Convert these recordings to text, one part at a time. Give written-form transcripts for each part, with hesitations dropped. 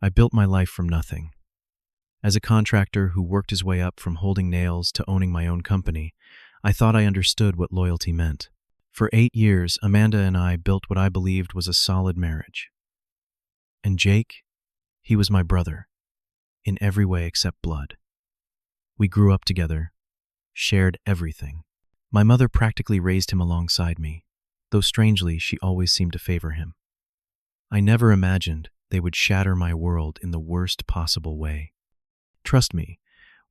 I built my life from nothing. As a contractor who worked his way up from holding nails to owning my own company, I thought I understood what loyalty meant. For 8 years, Amanda and I built what I believed was a solid marriage. And Jake, he was my brother, in every way except blood. We grew up together, shared everything. My mother practically raised him alongside me, though strangely, she always seemed to favor him. I never imagined they would shatter my world in the worst possible way. Trust me,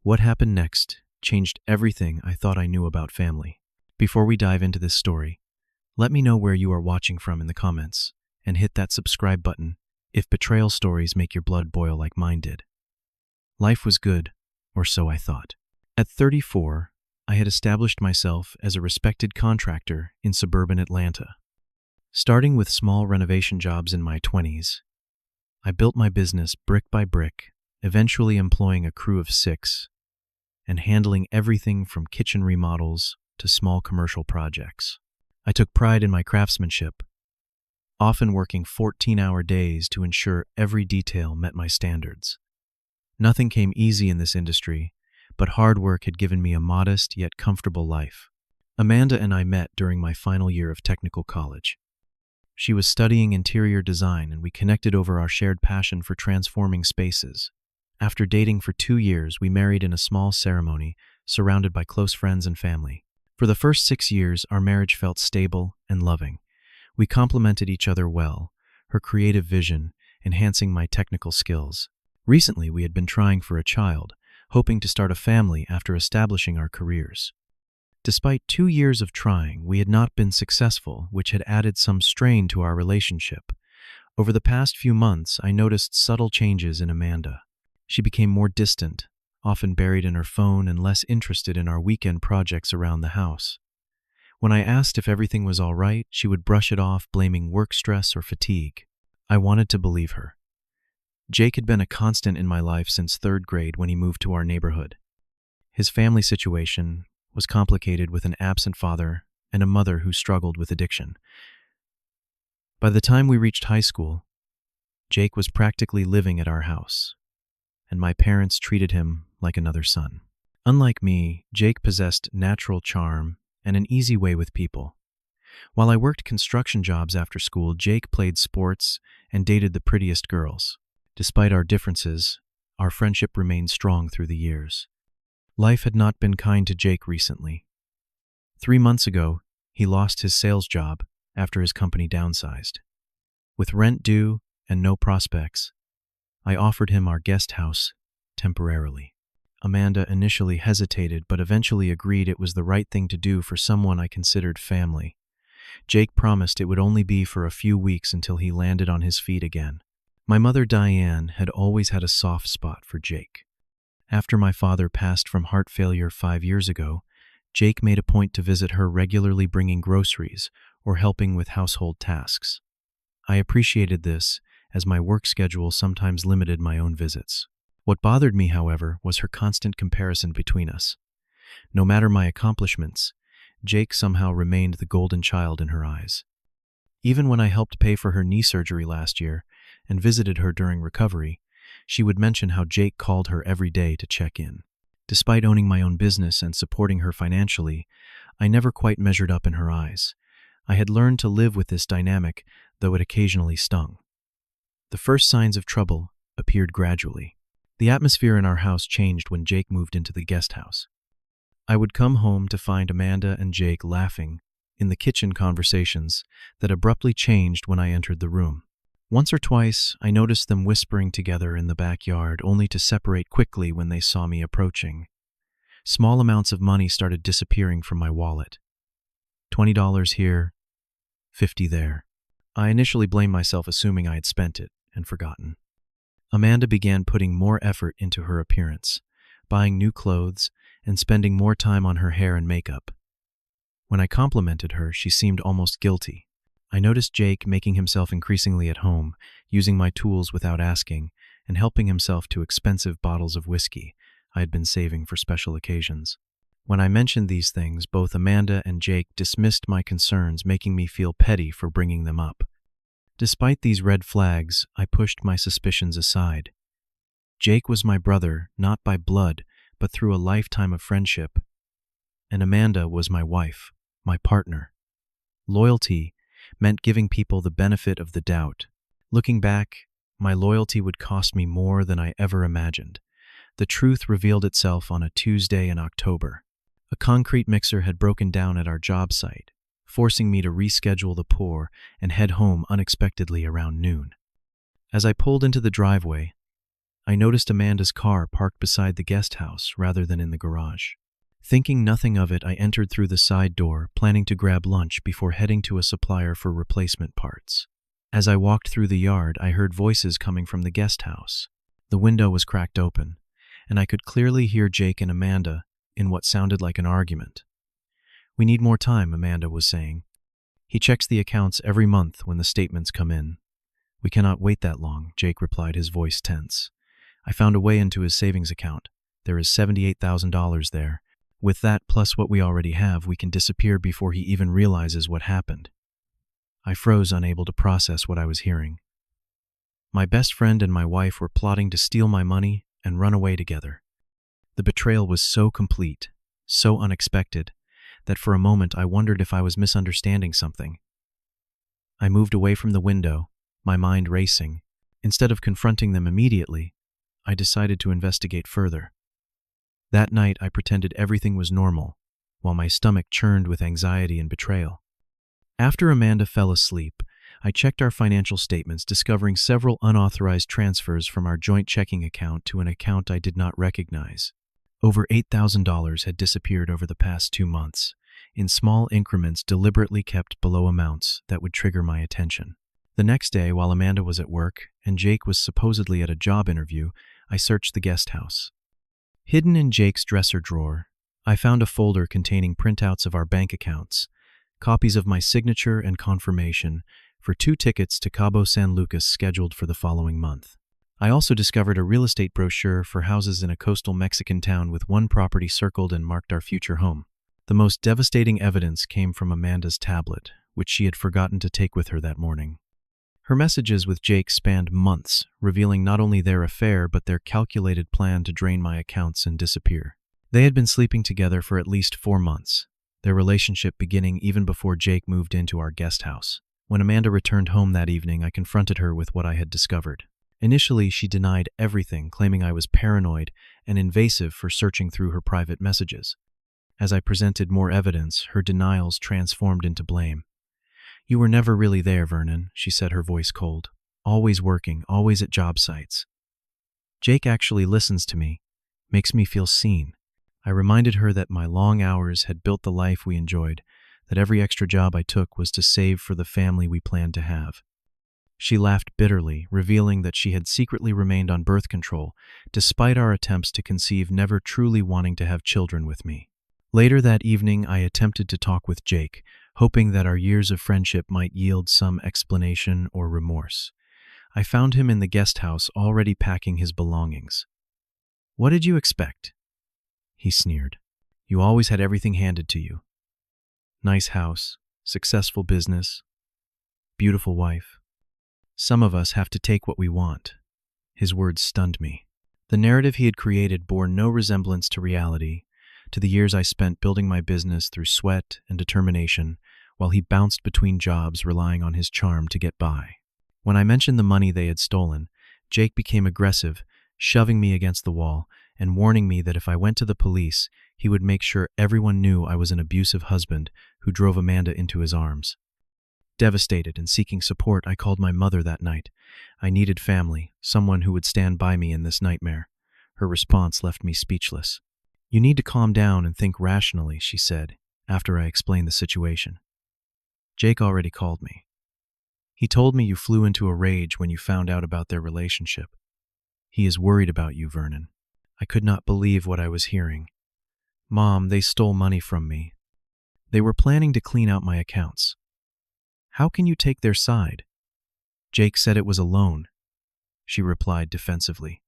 what happened next changed everything I thought I knew about family. Before we dive into this story, let me know where you are watching from in the comments, and hit that subscribe button if betrayal stories make your blood boil like mine did. Life was good, or so I thought. At 34, I had established myself as a respected contractor in suburban Atlanta. Starting with small renovation jobs in my 20s, I built my business brick by brick, eventually employing a crew of 6 and handling everything from kitchen remodels to small commercial projects. I took pride in my craftsmanship, often working 14-hour days to ensure every detail met my standards. Nothing came easy in this industry, but hard work had given me a modest yet comfortable life. Amanda and I met during my final year of technical college. She was studying interior design, and we connected over our shared passion for transforming spaces. After dating for 2 years, we married in a small ceremony, surrounded by close friends and family. For the first 6 years, our marriage felt stable and loving. We complemented each other well, her creative vision enhancing my technical skills. Recently, we had been trying for a child, hoping to start a family after establishing our careers. Despite 2 years of trying, we had not been successful, which had added some strain to our relationship. Over the past few months, I noticed subtle changes in Amanda. She became more distant, often buried in her phone and less interested in our weekend projects around the house. When I asked if everything was all right, she would brush it off, blaming work stress or fatigue. I wanted to believe her. Jake had been a constant in my life since 3rd grade when he moved to our neighborhood. His family situation was complicated, with an absent father and a mother who struggled with addiction. By the time we reached high school, Jake was practically living at our house, and my parents treated him like another son. Unlike me, Jake possessed natural charm and an easy way with people. While I worked construction jobs after school, Jake played sports and dated the prettiest girls. Despite our differences, our friendship remained strong through the years. Life had not been kind to Jake recently. 3 months ago, he lost his sales job after his company downsized. With rent due and no prospects, I offered him our guest house temporarily. Amanda initially hesitated, but eventually agreed it was the right thing to do for someone I considered family. Jake promised it would only be for a few weeks until he landed on his feet again. My mother, Diane, had always had a soft spot for Jake. After my father passed from heart failure 5 years ago, Jake made a point to visit her regularly, bringing groceries or helping with household tasks. I appreciated this, as my work schedule sometimes limited my own visits. What bothered me, however, was her constant comparison between us. No matter my accomplishments, Jake somehow remained the golden child in her eyes. Even when I helped pay for her knee surgery last year and visited her during recovery, she would mention how Jake called her every day to check in. Despite owning my own business and supporting her financially, I never quite measured up in her eyes. I had learned to live with this dynamic, though it occasionally stung. The first signs of trouble appeared gradually. The atmosphere in our house changed when Jake moved into the guest house. I would come home to find Amanda and Jake laughing in the kitchen, conversations that abruptly changed when I entered the room. Once or twice, I noticed them whispering together in the backyard, only to separate quickly when they saw me approaching. Small amounts of money started disappearing from my wallet. $20 here, $50 there. I initially blamed myself, assuming I had spent it and forgotten. Amanda began putting more effort into her appearance, buying new clothes and spending more time on her hair and makeup. When I complimented her, she seemed almost guilty. I noticed Jake making himself increasingly at home, using my tools without asking, and helping himself to expensive bottles of whiskey I had been saving for special occasions. When I mentioned these things, both Amanda and Jake dismissed my concerns, making me feel petty for bringing them up. Despite these red flags, I pushed my suspicions aside. Jake was my brother, not by blood, but through a lifetime of friendship. And Amanda was my wife, my partner. Loyalty meant giving people the benefit of the doubt. Looking back, my loyalty would cost me more than I ever imagined. The truth revealed itself on a Tuesday in October. A concrete mixer had broken down at our job site, forcing me to reschedule the pour and head home unexpectedly around noon. As I pulled into the driveway, I noticed Amanda's car parked beside the guest house rather than in the garage. Thinking nothing of it, I entered through the side door, planning to grab lunch before heading to a supplier for replacement parts. As I walked through the yard, I heard voices coming from the guest house. The window was cracked open, and I could clearly hear Jake and Amanda in what sounded like an argument. "We need more time," Amanda was saying. "He checks the accounts every month when the statements come in." "We cannot wait that long," Jake replied, his voice tense. "I found a way into his savings account. There is $78,000 there. With that plus what we already have, we can disappear before he even realizes what happened." I froze, unable to process what I was hearing. My best friend and my wife were plotting to steal my money and run away together. The betrayal was so complete, so unexpected, that for a moment I wondered if I was misunderstanding something. I moved away from the window, my mind racing. Instead of confronting them immediately, I decided to investigate further. That night, I pretended everything was normal, while my stomach churned with anxiety and betrayal. After Amanda fell asleep, I checked our financial statements, discovering several unauthorized transfers from our joint checking account to an account I did not recognize. Over $8,000 had disappeared over the past 2 months, in small increments deliberately kept below amounts that would trigger my attention. The next day, while Amanda was at work and Jake was supposedly at a job interview, I searched the guest house. Hidden in Jake's dresser drawer, I found a folder containing printouts of our bank accounts, copies of my signature and confirmation for 2 tickets to Cabo San Lucas scheduled for the following month. I also discovered a real estate brochure for houses in a coastal Mexican town with 1 property circled and marked our future home. The most devastating evidence came from Amanda's tablet, which she had forgotten to take with her that morning. Her messages with Jake spanned months, revealing not only their affair but their calculated plan to drain my accounts and disappear. They had been sleeping together for at least 4 months, their relationship beginning even before Jake moved into our guest house. When Amanda returned home that evening, I confronted her with what I had discovered. Initially, she denied everything, claiming I was paranoid and invasive for searching through her private messages. As I presented more evidence, her denials transformed into blame. "You were never really there, Vernon," she said, her voice cold. "Always working, always at job sites. Jake actually listens to me, makes me feel seen." I reminded her that my long hours had built the life we enjoyed, that every extra job I took was to save for the family we planned to have. She laughed bitterly, revealing that she had secretly remained on birth control, despite our attempts to conceive, never truly wanting to have children with me. Later that evening, I attempted to talk with Jake, hoping that our years of friendship might yield some explanation or remorse. I found him in the guest house, already packing his belongings. "What did you expect?" he sneered. "You always had everything handed to you. Nice house, successful business, beautiful wife. Some of us have to take what we want." His words stunned me. The narrative he had created bore no resemblance to reality, to the years I spent building my business through sweat and determination, while he bounced between jobs relying on his charm to get by. When I mentioned the money they had stolen, Jake became aggressive, shoving me against the wall and warning me that if I went to the police, he would make sure everyone knew I was an abusive husband who drove Amanda into his arms. Devastated and seeking support, I called my mother that night. I needed family, someone who would stand by me in this nightmare. Her response left me speechless. "You need to calm down and think rationally," she said, after I explained the situation. "Jake already called me. He told me you flew into a rage when you found out about their relationship. He is worried about you, Vernon." I could not believe what I was hearing. "Mom, they stole money from me. They were planning to clean out my accounts. How can you take their side?" "Jake said it was a loan," she replied defensively.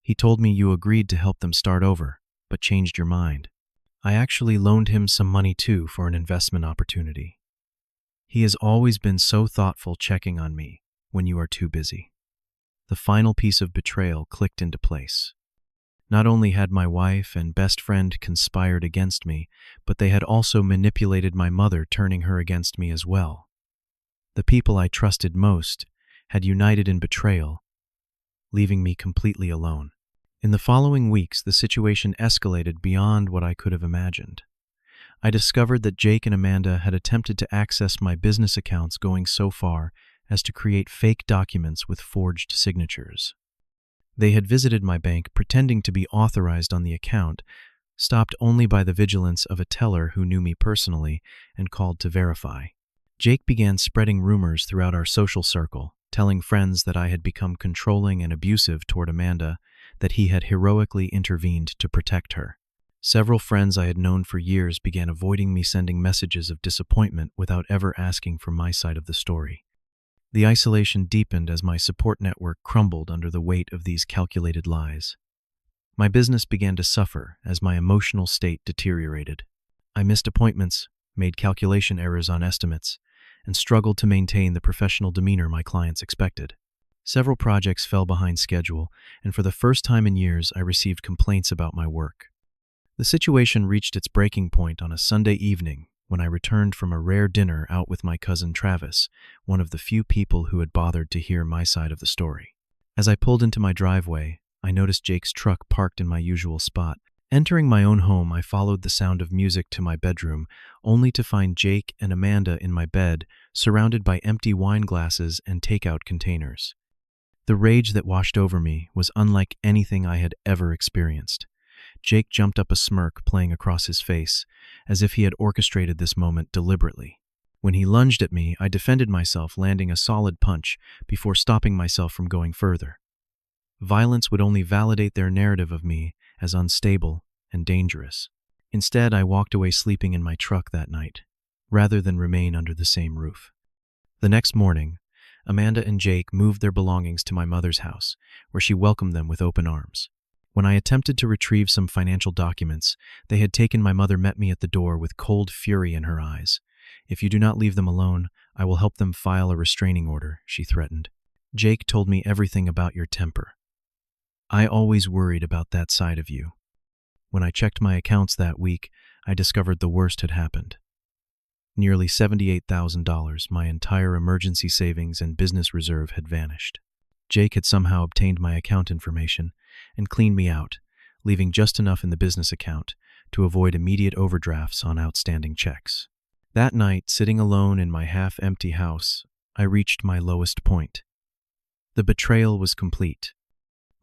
"He told me you agreed to help them start over, but changed your mind. I actually loaned him some money too for an investment opportunity. He has always been so thoughtful, checking on me, when you are too busy. The final piece of betrayal clicked into place. Not only had my wife and best friend conspired against me, but they had also manipulated my mother, turning her against me as well. The people I trusted most had united in betrayal, leaving me completely alone. In the following weeks, the situation escalated beyond what I could have imagined. I discovered that Jake and Amanda had attempted to access my business accounts, going so far as to create fake documents with forged signatures. They had visited my bank pretending to be authorized on the account, stopped only by the vigilance of a teller who knew me personally and called to verify. Jake began spreading rumors throughout our social circle, telling friends that I had become controlling and abusive toward Amanda, that he had heroically intervened to protect her. Several friends I had known for years began avoiding me, sending messages of disappointment without ever asking for my side of the story. The isolation deepened as my support network crumbled under the weight of these calculated lies. My business began to suffer as my emotional state deteriorated. I missed appointments, made calculation errors on estimates, and struggled to maintain the professional demeanor my clients expected. Several projects fell behind schedule, and for the first time in years, I received complaints about my work. The situation reached its breaking point on a Sunday evening when I returned from a rare dinner out with my cousin Travis, one of the few people who had bothered to hear my side of the story. As I pulled into my driveway, I noticed Jake's truck parked in my usual spot. Entering my own home, I followed the sound of music to my bedroom, only to find Jake and Amanda in my bed, surrounded by empty wine glasses and takeout containers. The rage that washed over me was unlike anything I had ever experienced. Jake jumped up, a smirk playing across his face, as if he had orchestrated this moment deliberately. When he lunged at me, I defended myself, landing a solid punch before stopping myself from going further. Violence would only validate their narrative of me as unstable and dangerous. Instead, I walked away, sleeping in my truck that night, rather than remain under the same roof. The next morning, Amanda and Jake moved their belongings to my mother's house, where she welcomed them with open arms. When I attempted to retrieve some financial documents they had taken, my mother met me at the door with cold fury in her eyes. "If you do not leave them alone, I will help them file a restraining order," she threatened. "Jake told me everything about your temper. I always worried about that side of you. When I checked my accounts that week, I discovered the worst had happened. Nearly $78,000, my entire emergency savings and business reserve, had vanished. Jake had somehow obtained my account information and cleaned me out, leaving just enough in the business account to avoid immediate overdrafts on outstanding checks. That night, sitting alone in my half-empty house, I reached my lowest point. The betrayal was complete.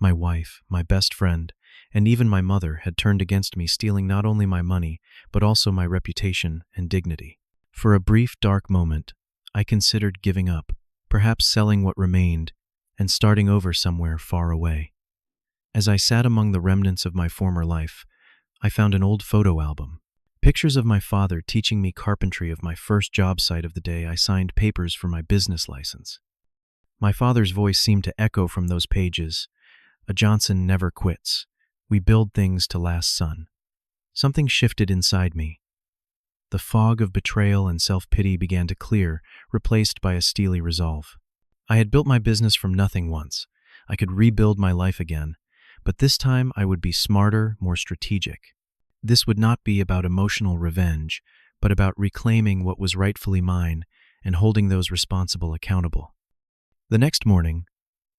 My wife, my best friend, and even my mother had turned against me, stealing not only my money, but also my reputation and dignity. For a brief, dark moment, I considered giving up, perhaps selling what remained, and starting over somewhere far away. As I sat among the remnants of my former life, I found an old photo album. Pictures of my father teaching me carpentry, of my first job site, of the day I signed papers for my business license. My father's voice seemed to echo from those pages. "A Johnson never quits. We build things to last, son." Something shifted inside me. The fog of betrayal and self-pity began to clear, replaced by a steely resolve. I had built my business from nothing once. I could rebuild my life again, but this time I would be smarter, more strategic. This would not be about emotional revenge, but about reclaiming what was rightfully mine and holding those responsible accountable. The next morning,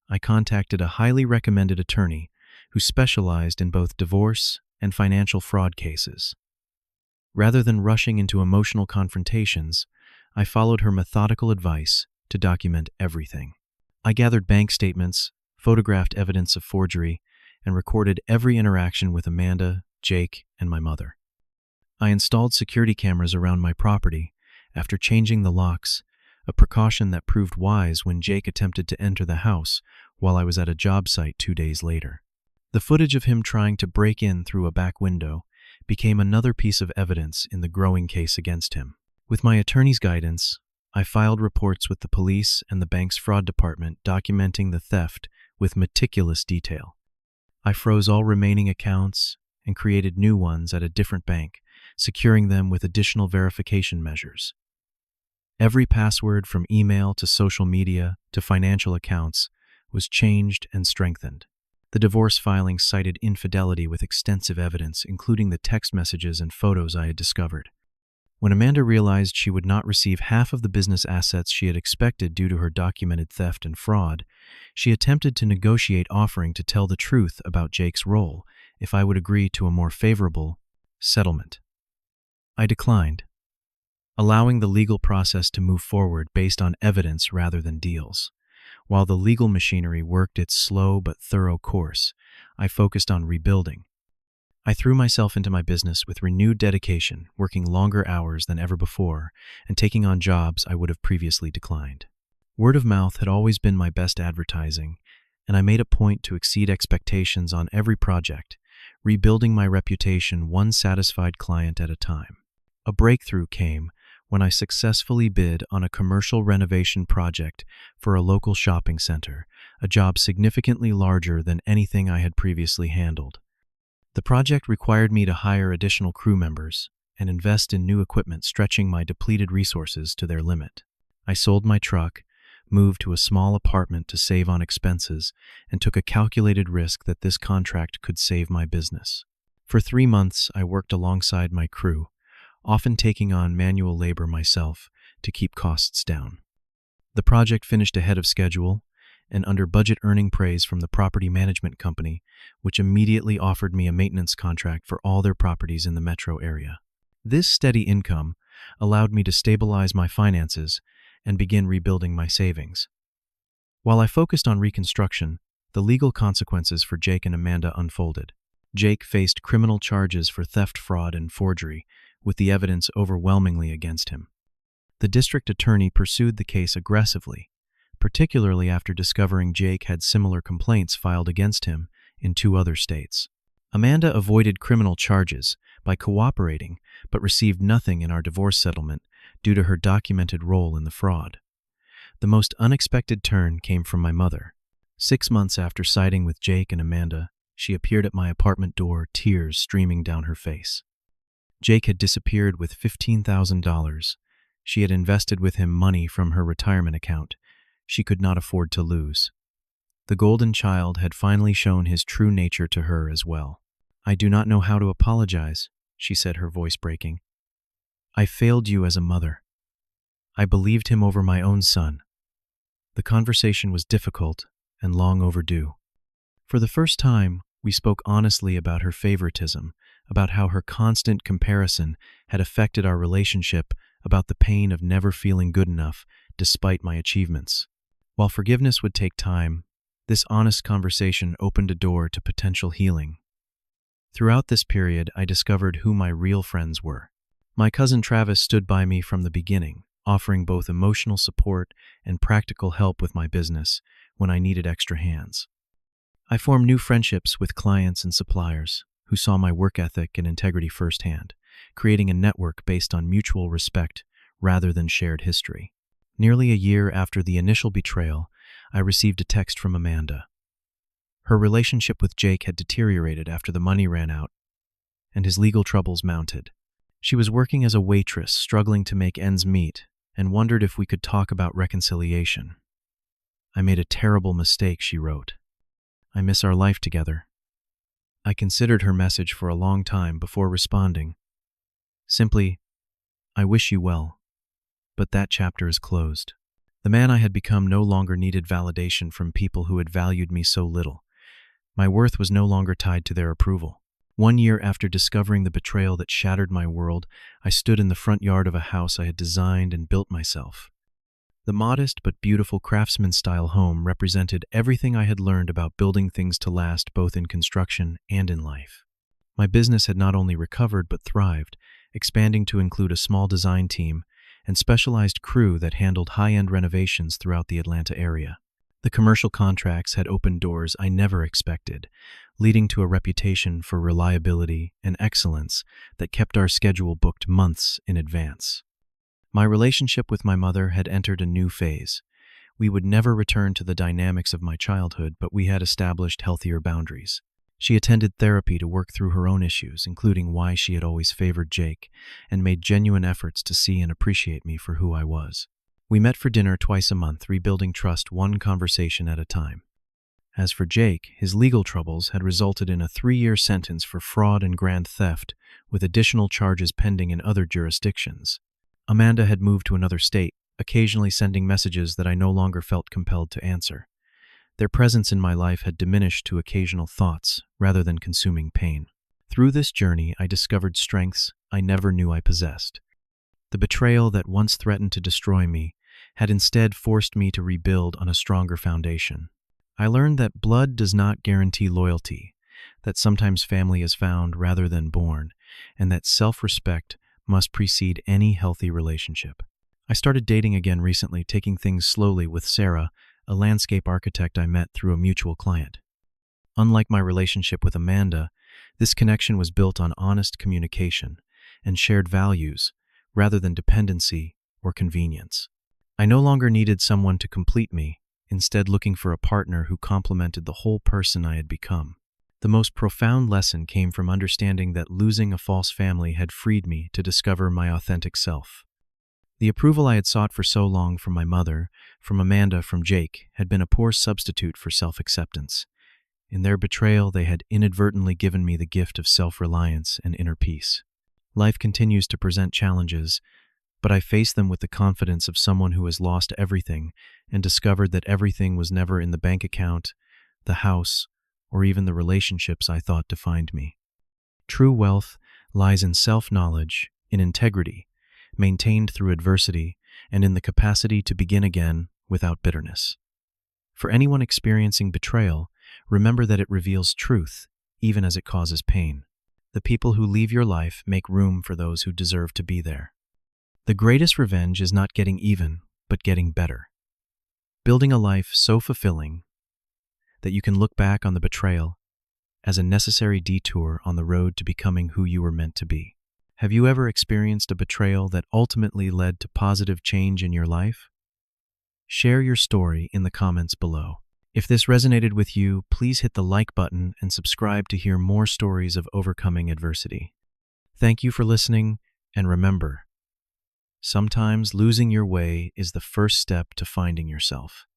I contacted a highly recommended attorney who specialized in both divorce and financial fraud cases. Rather than rushing into emotional confrontations, I followed her methodical advice to document everything. I gathered bank statements, photographed evidence of forgery, and recorded every interaction with Amanda, Jake, and my mother. I installed security cameras around my property after changing the locks, a precaution that proved wise when Jake attempted to enter the house while I was at a job site 2 days later. The footage of him trying to break in through a back window became another piece of evidence in the growing case against him. With my attorney's guidance, I filed reports with the police and the bank's fraud department documenting the theft with meticulous detail. I froze all remaining accounts and created new ones at a different bank, securing them with additional verification measures. Every password, from email to social media to financial accounts, was changed and strengthened. The divorce filing cited infidelity with extensive evidence, including the text messages and photos I had discovered. When Amanda realized she would not receive half of the business assets she had expected due to her documented theft and fraud, she attempted to negotiate, offering to tell the truth about Jake's role if I would agree to a more favorable settlement. I declined, allowing the legal process to move forward based on evidence rather than deals. While the legal machinery worked its slow but thorough course, I focused on rebuilding. I threw myself into my business with renewed dedication, working longer hours than ever before and taking on jobs I would have previously declined. Word of mouth had always been my best advertising, and I made a point to exceed expectations on every project, rebuilding my reputation one satisfied client at a time. A breakthrough came when I successfully bid on a commercial renovation project for a local shopping center, a job significantly larger than anything I had previously handled. The project required me to hire additional crew members and invest in new equipment, stretching my depleted resources to their limit. I sold my truck, moved to a small apartment to save on expenses, and took a calculated risk that this contract could save my business. For 3 months, I worked alongside my crew, often taking on manual labor myself to keep costs down. The project finished ahead of schedule and under budget, earning praise from the property management company, which immediately offered me a maintenance contract for all their properties in the metro area. This steady income allowed me to stabilize my finances and begin rebuilding my savings. While I focused on reconstruction, the legal consequences for Jake and Amanda unfolded. Jake faced criminal charges for theft, fraud, and forgery, with the evidence overwhelmingly against him. The district attorney pursued the case aggressively, particularly after discovering Jake had similar complaints filed against him in 2 other states. Amanda avoided criminal charges by cooperating, but received nothing in our divorce settlement due to her documented role in the fraud. The most unexpected turn came from my mother. 6 months after siding with Jake and Amanda, she appeared at my apartment door, tears streaming down her face. Jake had disappeared with $15,000. She had invested with him money from her retirement account she could not afford to lose. The golden child had finally shown his true nature to her as well. "I do not know how to apologize," she said, her voice breaking. "I failed you as a mother. I believed him over my own son." The conversation was difficult and long overdue. For the first time, we spoke honestly about her favoritism, about how her constant comparison had affected our relationship, about the pain of never feeling good enough despite my achievements. While forgiveness would take time, this honest conversation opened a door to potential healing. Throughout this period, I discovered who my real friends were. My cousin Travis stood by me from the beginning, offering both emotional support and practical help with my business when I needed extra hands. I formed new friendships with clients and suppliers who saw my work ethic and integrity firsthand, creating a network based on mutual respect rather than shared history. Nearly a year after the initial betrayal, I received a text from Amanda. Her relationship with Jake had deteriorated after the money ran out, and his legal troubles mounted. She was working as a waitress, struggling to make ends meet, and wondered if we could talk about reconciliation. "I made a terrible mistake," she wrote. "I miss our life together." I considered her message for a long time before responding. Simply, "I wish you well, but that chapter is closed." The man I had become no longer needed validation from people who had valued me so little. My worth was no longer tied to their approval. 1 year after discovering the betrayal that shattered my world, I stood in the front yard of a house I had designed and built myself. The modest but beautiful craftsman-style home represented everything I had learned about building things to last, both in construction and in life. My business had not only recovered but thrived, expanding to include a small design team and specialized crew that handled high-end renovations throughout the Atlanta area. The commercial contracts had opened doors I never expected, leading to a reputation for reliability and excellence that kept our schedule booked months in advance. My relationship with my mother had entered a new phase. We would never return to the dynamics of my childhood, but we had established healthier boundaries. She attended therapy to work through her own issues, including why she had always favored Jake, and made genuine efforts to see and appreciate me for who I was. We met for dinner twice a month, rebuilding trust one conversation at a time. As for Jake, his legal troubles had resulted in a 3-year sentence for fraud and grand theft, with additional charges pending in other jurisdictions. Amanda had moved to another state, occasionally sending messages that I no longer felt compelled to answer. Their presence in my life had diminished to occasional thoughts, rather than consuming pain. Through this journey, I discovered strengths I never knew I possessed. The betrayal that once threatened to destroy me had instead forced me to rebuild on a stronger foundation. I learned that blood does not guarantee loyalty, that sometimes family is found rather than born, and that self-respect must precede any healthy relationship. I started dating again recently, taking things slowly with Sarah, a landscape architect I met through a mutual client. Unlike my relationship with Amanda, this connection was built on honest communication and shared values rather than dependency or convenience. I no longer needed someone to complete me, instead looking for a partner who complemented the whole person I had become. The most profound lesson came from understanding that losing a false family had freed me to discover my authentic self. The approval I had sought for so long from my mother, from Amanda, from Jake, had been a poor substitute for self-acceptance. In their betrayal, they had inadvertently given me the gift of self-reliance and inner peace. Life continues to present challenges, but I face them with the confidence of someone who has lost everything and discovered that everything was never in the bank account, the house, or even the relationships I thought defined me. True wealth lies in self-knowledge, in integrity, maintained through adversity, and in the capacity to begin again without bitterness. For anyone experiencing betrayal, remember that it reveals truth, even as it causes pain. The people who leave your life make room for those who deserve to be there. The greatest revenge is not getting even, but getting better. Building a life so fulfilling that you can look back on the betrayal as a necessary detour on the road to becoming who you were meant to be. Have you ever experienced a betrayal that ultimately led to positive change in your life? Share your story in the comments below. If this resonated with you, please hit the like button and subscribe to hear more stories of overcoming adversity. Thank you for listening, and remember, sometimes losing your way is the first step to finding yourself.